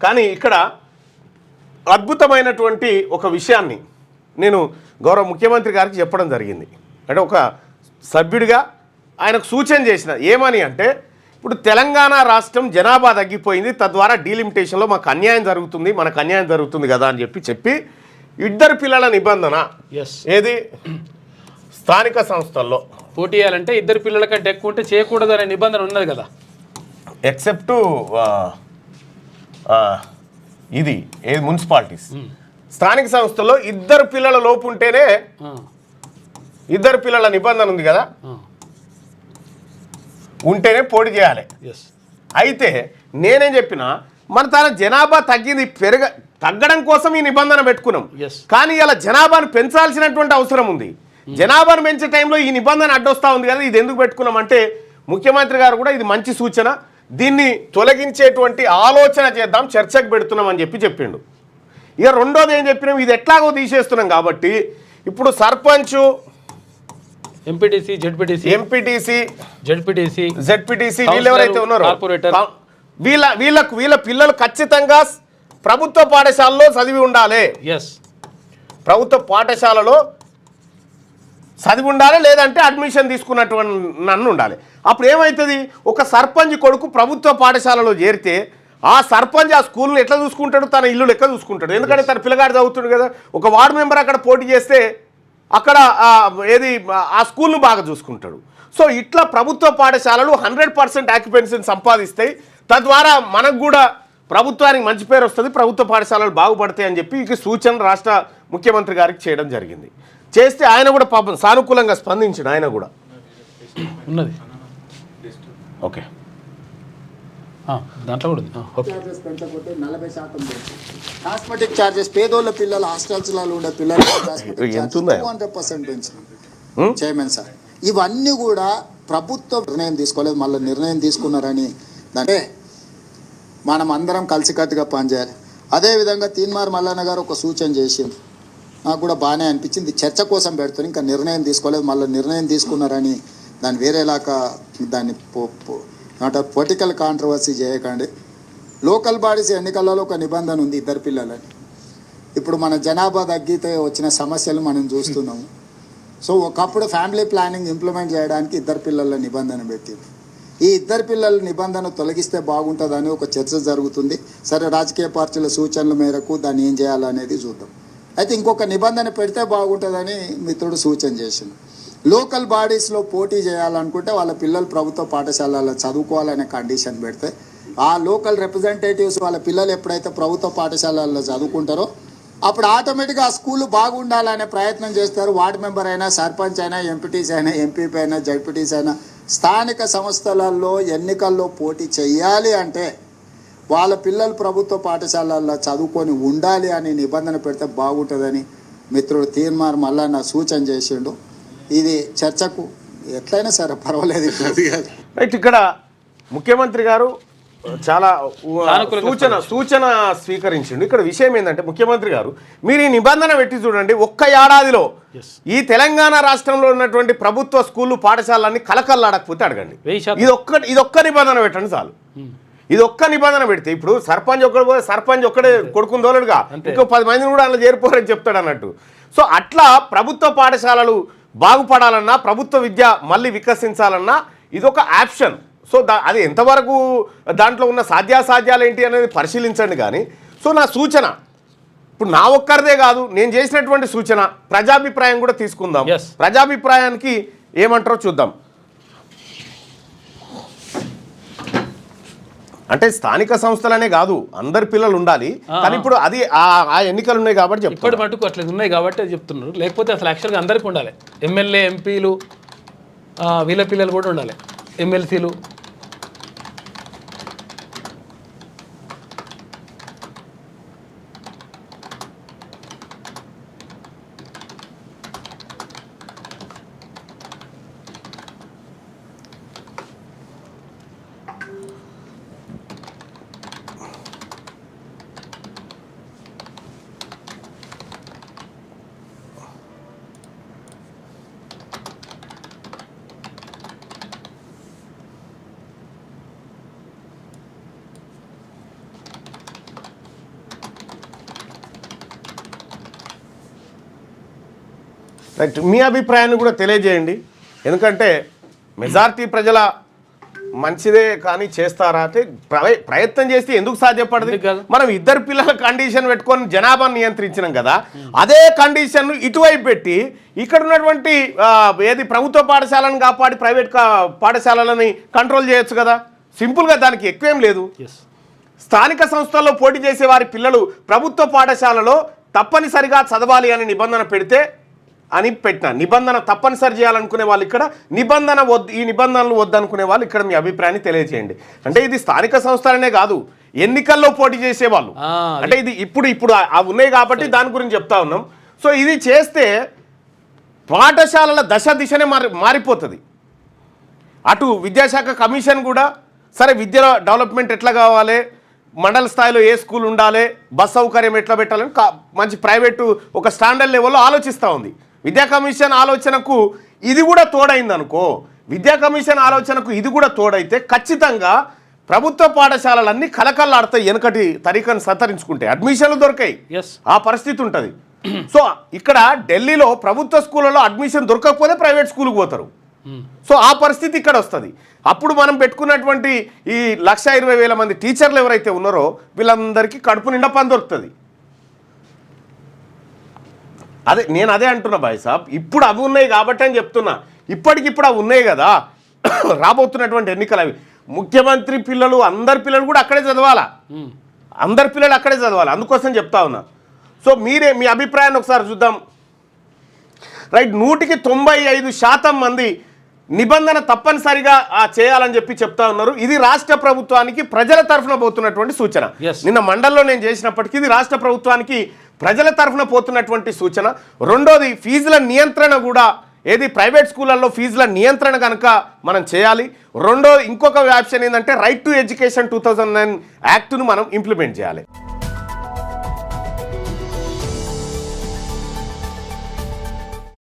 కానీ ఇక్కడ అద్భుతమైనటువంటి ఒక విషయాన్ని నేను గౌరవ ముఖ్యమంత్రి గారికి చెప్పడం జరిగింది. అంటే ఒక సభ్యుడిగా ఆయనకు సూచన చేసిన ఏమని అంటే, ఇప్పుడు తెలంగాణ రాష్ట్రం జనాభా తగ్గిపోయింది, తద్వారా డీలిమిటేషన్లో మాకు అన్యాయం జరుగుతుంది, మనకు అన్యాయం జరుగుతుంది కదా అని చెప్పి ఇద్దరు పిల్లల నిబంధన ఏది స్థానిక సంస్థల్లో పోటీ చేయాలంటే ఇద్దరు పిల్లల కంటే ఎక్కువ ఉంటే చేయకూడదు అనే నిబంధన ఉన్నది కదా. ఎక్సెప్ట్ ఇది ఏది మున్సిపాలిటీస్ స్థానిక సంస్థల్లో ఇద్దరు పిల్లల లోపు ఉంటేనే ఇద్దరు పిల్లల నిబంధన ఉంది కదా, ఉంటేనే పోటీ చేయాలి. అయితే నేనేం చెప్పినా మన తన జనాభా తగ్గింది తగ్గడం కోసం ఈ నిబంధన పెట్టుకున్నాం. కానీ ఇలా జనాభాను పెంచాల్సినటువంటి అవసరం ఉంది. జనాభాను పెంచే టైంలో ఈ నిబంధన అడ్డొస్తూ ఉంది కదా, ఇది ఎందుకు పెట్టుకున్నాం అంటే ముఖ్యమంత్రి గారు కూడా ఇది మంచి సూచన, దీన్ని తొలగించేటువంటి ఆలోచన చేద్దాం, చర్చకు పెడుతున్నాం అని చెప్పిండు. ఇక రెండోది ఏం చెప్పినాం, ఇది ఎట్లాగో తీసేస్తున్నాం కాబట్టి ఇప్పుడు సర్పంచ్, ఎంపీటీసీ, జెడ్పీటీసీ వీళ్ళు ఎవరైతే ఉన్నారో వీళ్ళ పిల్లలు ఖచ్చితంగా ప్రభుత్వ పాఠశాలలో చదివి ఉండాలి. ప్రభుత్వ పాఠశాలలో చదివి ఉండాలి, లేదంటే అడ్మిషన్ తీసుకున్నటువంటి నన్ను ఉండాలి. అప్పుడు ఏమవుతుంది, ఒక సర్పంచ్ కొడుకు ప్రభుత్వ పాఠశాలలో చేరితే ఆ సర్పంచ్ ఆ స్కూల్ని ఎట్లా చూసుకుంటాడు, తన ఇల్లు లెక్క చూసుకుంటాడు. ఎందుకంటే తన పిల్లగాడు చదువుతాడు కదా. ఒక వార్డు మెంబర్ అక్కడ పోటీ చేస్తే అక్కడ ఆ స్కూల్ను బాగా చూసుకుంటాడు. సో ఇట్లా ప్రభుత్వ పాఠశాలలు 100% ఆక్యుపెన్సీని సంపాదిస్తాయి. తద్వారా మనకు కూడా ప్రభుత్వానికి మంచి పేరు వస్తుంది, ప్రభుత్వ పాఠశాలలు బాగుపడతాయి అని చెప్పి ఈ సూచన రాష్ట్ర ముఖ్యమంత్రి గారికి చేయడం జరిగింది. చేస్తే ఆయన కూడా పాపం సానుకూలంగా స్పందించాడు. ఆయన కూడా ఉన్నది. ఓకే, దాంట్లో కూడా చార్జెస్ పెంచకపోతే 40% కాస్మెటిక్ చార్జెస్ పేదోళ్ళ పిల్లలు హాస్టల్స్లలో ఉండే పిల్లలు 200% పెంచినాం చైర్మన్ సార్. ఇవన్నీ కూడా ప్రభుత్వం నిర్ణయం తీసుకోలేదు, మళ్ళీ నిర్ణయం తీసుకున్నారని అంటే మనం అందరం కలిసికట్టుగా పనిచేయాలి. అదేవిధంగా తీన్మార్ మల్లన్న గారు ఒక సూచన చేసింది, నాకు కూడా బాగానే అనిపించింది. చర్చ కోసం పెడుతుంది, ఇంకా నిర్ణయం తీసుకోలేదు, మళ్ళీ నిర్ణయం తీసుకున్నారని దాన్ని వేరేలాగా దాన్ని పొలిటికల్ కాంట్రవర్సీ చేయకండి. లోకల్ బాడీస్ ఎన్నికలలో ఒక నిబంధన ఉంది, ఇద్దరు పిల్లలని. ఇప్పుడు మన జనాభా తగ్గితే వచ్చిన సమస్యలు మనం చూస్తున్నాము. సో ఒకప్పుడు ఫ్యామిలీ ప్లానింగ్ ఇంప్లిమెంట్ చేయడానికి ఇద్దరు పిల్లల నిబంధన పెట్టింది. ఈ ఇద్దరు పిల్లల నిబంధన తొలగిస్తే బాగుంటుందని ఒక చర్చ జరుగుతుంది. సరే, రాజకీయ పార్టీల సూచనల మేరకు దాన్ని ఏం చేయాలనేది చూద్దాం. అయితే ఇంకొక నిబంధన పెడితే బాగుంటుందని మిత్రుడు సూచన చేసింది. లోకల్ బాడీస్లో పోటీ చేయాలనుకుంటే వాళ్ళ పిల్లలు ప్రభుత్వ పాఠశాలలో చదువుకోవాలనే కండిషన్ పెడితే ఆ లోకల్ రిప్రజెంటేటివ్స్ వాళ్ళ పిల్లలు ఎప్పుడైతే ప్రభుత్వ పాఠశాలల్లో చదువుకుంటారో అప్పుడు ఆటోమేటిక్గా ఆ స్కూల్ బాగుండాలనే ప్రయత్నం చేస్తారు. వార్డు మెంబర్ అయినా, సర్పంచ్ అయినా, ఎంపీటీసీ అయినా, ఎంపీపీ అయినా, జడ్పీటీసీ అయినా స్థానిక సంస్థలలో ఎన్నికల్లో పోటీ చేయాలి అంటే వాళ్ళ పిల్లలు ప్రభుత్వ పాఠశాలల్లో చదువుకొని ఉండాలి అని నిబంధన పెడితే బాగుంటుందని మిత్రుడు తీన్మార్ మల్లన్న సూచన చేసిండు. ఇది చర్చకు ఎట్లయినా సరే పర్వాలేదు. ఇక్కడ ముఖ్యమంత్రి గారు చాలా సూచన స్వీకరించిండు. ఇక్కడ విషయం ఏంటంటే ముఖ్యమంత్రి గారు మీరు ఈ నిబంధన పెట్టి చూడండి, ఒక్క ఏడాదిలో ఈ తెలంగాణ రాష్ట్రంలో ఉన్నటువంటి ప్రభుత్వ స్కూళ్ళు పాఠశాలన్నీ కలకల్లాడకపోతే అడగండి. ఇదొక్క నిబంధన పెట్టండి చాలు. ఇది ఒక్క నిబంధన పెడితే ఇప్పుడు సర్పంచ్ ఒక్కడే కొడుకుని తోలడుగా, ఇంకో 10 మందిని కూడా అందులో చేరిపోరని చెప్తాడు అన్నట్టు. సో అట్లా ప్రభుత్వ పాఠశాలలు బాగుపడాలన్నా, ప్రభుత్వ విద్య మళ్ళీ వికసించాలన్నా ఇదొక ఆప్షన్. సో అది ఎంతవరకు దాంట్లో ఉన్న సాధ్యాసాధ్యాలు ఏంటి అనేది పరిశీలించండి. కానీ సో నా సూచన ఇప్పుడు నా ఒక్కరిదే కాదు, నేను చేసినటువంటి సూచన ప్రజాభిప్రాయం కూడా తీసుకుందాం. ప్రజాభిప్రాయానికి ఏమంటారో చూద్దాం. అంటే స్థానిక సంస్థలనే కాదు, అందరి పిల్లలు ఉండాలి. కానీ ఇప్పుడు అది ఆ ఎన్నికలు ఉన్నాయి కాబట్టి ఇప్పటి మటుకు అట్లా ఉన్నాయి కాబట్టి చెప్తున్నారు. లేకపోతే అసలు యాక్చువల్గా అందరికీ ఉండాలి. ఎమ్మెల్యే, ఎంపీలు, వీళ్ళ పిల్లలు కూడా ఉండాలి, ఎమ్మెల్సీలు. రైట్, మీ అభిప్రాయాన్ని కూడా తెలియజేయండి. ఎందుకంటే మెజారిటీ ప్రజల మంచిదే కానీ చేస్తారా అంటే ప్రయత్నం చేస్తే ఎందుకు సాధ్యపడదు? మనం ఇద్దరు పిల్లల కండిషన్ పెట్టుకొని జనాభాను నియంత్రించినాం కదా, అదే కండిషన్ ఇటువైపు పెట్టి ఇక్కడ ఉన్నటువంటి ఏది ప్రభుత్వ పాఠశాలను కాపాడి ప్రైవేట్ పాఠశాలలని కంట్రోల్ చేయొచ్చు కదా. సింపుల్గా, దానికి ఎక్కువేం లేదు. స్థానిక సంస్థల్లో పోటీ చేసే వారి పిల్లలు ప్రభుత్వ పాఠశాలలో తప్పనిసరిగా చదవాలి అని నిబంధన పెడితే అని పెట్టిన నిబంధన తప్పనిసరి చేయాలనుకునే వాళ్ళు ఇక్కడ, నిబంధన వద్దు, ఈ నిబంధనలు వద్దనుకునే వాళ్ళు ఇక్కడ మీ అభిప్రాయాన్ని తెలియజేయండి. అంటే ఇది స్థానిక సంస్థలనే కాదు, ఎన్నికల్లో పోటీ చేసేవాళ్ళు. అంటే ఇది ఇప్పుడు అవి ఉన్నాయి కాబట్టి దాని గురించి చెప్తా ఉన్నాం. సో ఇది చేస్తే పాఠశాలల దిశనే మారిపోతుంది. అటు విద్యాశాఖ కమిషన్ కూడా సరే విద్యలో డెవలప్మెంట్ ఎట్లా కావాలి, మండల స్థాయిలో ఏ స్కూల్ ఉండాలి, బస్ సౌకర్యం ఎట్లా పెట్టాలని మంచి ప్రైవేటు ఒక స్టాండర్డ్ లెవెల్లో ఆలోచిస్తూ ఉంది. విద్యా కమిషన్ ఆలోచనకు ఇది కూడా తోడైంది అనుకో, విద్యా కమిషన్ ఆలోచనకు ఇది కూడా తోడైతే ఖచ్చితంగా ప్రభుత్వ పాఠశాలలన్నీ కలకల్లాడతాయి. వెనకటి తరీఖను సతరించుకుంటే అడ్మిషన్లు దొరికాయి, ఆ పరిస్థితి ఉంటుంది. సో ఇక్కడ ఢిల్లీలో ప్రభుత్వ స్కూళ్ళలో అడ్మిషన్ దొరకకపోతే ప్రైవేట్ స్కూల్కి పోతారు. సో ఆ పరిస్థితి ఇక్కడ వస్తుంది. అప్పుడు మనం పెట్టుకున్నటువంటి ఈ 1,20,000 మంది టీచర్లు ఎవరైతే ఉన్నారో వీళ్ళందరికీ కడుపు నిండా పని దొరుకుతుంది. నేను అదే అంటున్నా భాయ్ సాబ్, ఇప్పుడు అవి ఉన్నాయి కాబట్టి అని చెప్తున్నా. ఇప్పటికిప్పుడు అవి ఉన్నాయి కదా, రాబోతున్నటువంటి ఎన్నికలు అవి ముఖ్యమంత్రి పిల్లలు అందరి పిల్లలు కూడా అక్కడే చదవాలా, అందరి పిల్లలు అక్కడే చదవాలి. అందుకోసం చెప్తా ఉన్నా. సో మీ అభిప్రాయాన్ని ఒకసారి చూద్దాం. రైట్, 195% మంది నిబంధన తప్పనిసరిగా చేయాలని చెప్పి చెప్తా ఉన్నారు. ఇది రాష్ట్ర ప్రభుత్వానికి ప్రజల తరఫున పోతున్నటువంటి సూచన. నిన్న మండల్లో నేను చేసినప్పటికీ ఇది రాష్ట్ర ప్రభుత్వానికి ప్రజల తరఫున పోతున్నటువంటి సూచన. రెండోది, ఫీజుల నియంత్రణ కూడా, ఏది ప్రైవేట్ స్కూళ్ళల్లో ఫీజుల నియంత్రణ కనుక మనం చేయాలి. ఇంకొక ఆప్షన్ ఏంటంటే రైట్ టు ఎడ్యుకేషన్ 2009 యాక్ట్ను మనం ఇంప్లిమెంట్ చేయాలి.